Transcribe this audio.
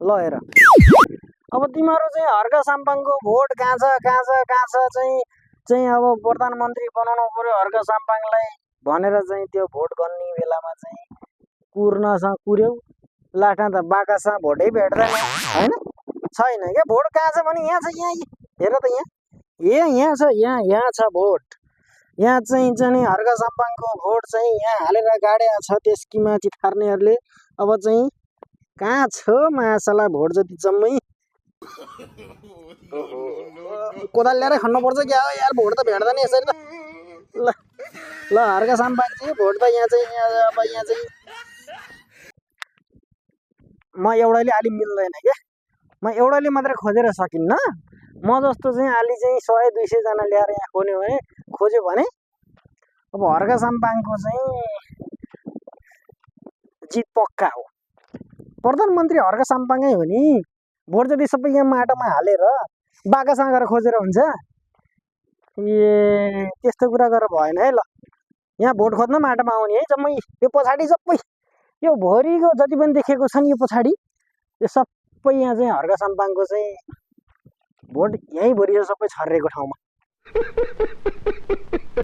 ल हेर अब तिमीहरू चाहिँ हर्क साम्पाङको भोट कहाँ छ चाहिँ अब प्रधानमन्त्री बनाउनु पर्यो हर्क साम्पाङलाई भनेर चाहिँ त्यो भोट गर्ने बेलामा चाहिँ कुर्नसँग कुर्यौ लाटा त बाकासँग भोटै भेट्दैन होइन छैन क्या भोट कहाँ छ भने यहाँ छ यहाँ हेर त यहाँ छ यहाँ छ भोट यहाँ चाहिँ हर्क साम्पाङको भोट चाहिँ यहाँ हालेर गाडेको छ त्यसकी माथि थार्नेहरूले अब चाहिँ कहाँ छ मासला भोट जति जम्मै कोदाल ल्याएर खन्नुपर्छ क्या यार भोट त भेट्दैन यसरी त ल हर्क साम्पाङ चाहिँ भोट त यहाँ चाहिँ म एउटाले अलि मिल्दैन क्या म एउटाले मात्रै खोजेर सकिन्न म जस्तो चाहिँ अलि चाहिँ 100-200 जना ल्याएर यहाँ खोज्यो भने अब हर्क साम्पाङको चाहिँ जित पक्का हो प्रधानमन्त्री हर्क साम्पाङै हो नि भोट जति सबै यहाँ माटोमा हालेर बाकासँग गएर खोजेर हुन्छ ए त्यस्तो कुरा गरेर भएन है ल यहाँ भोट खोज्न माटोमा आउने है जम्मै यो पछाडि सबै यो भरिको जति पनि देखेको छ नि यो पछाडि यो सबै यहाँ चाहिँ हर्क साम्पाङको चाहिँ भोट यहीँ भरि सबै छरेको ठाउँमा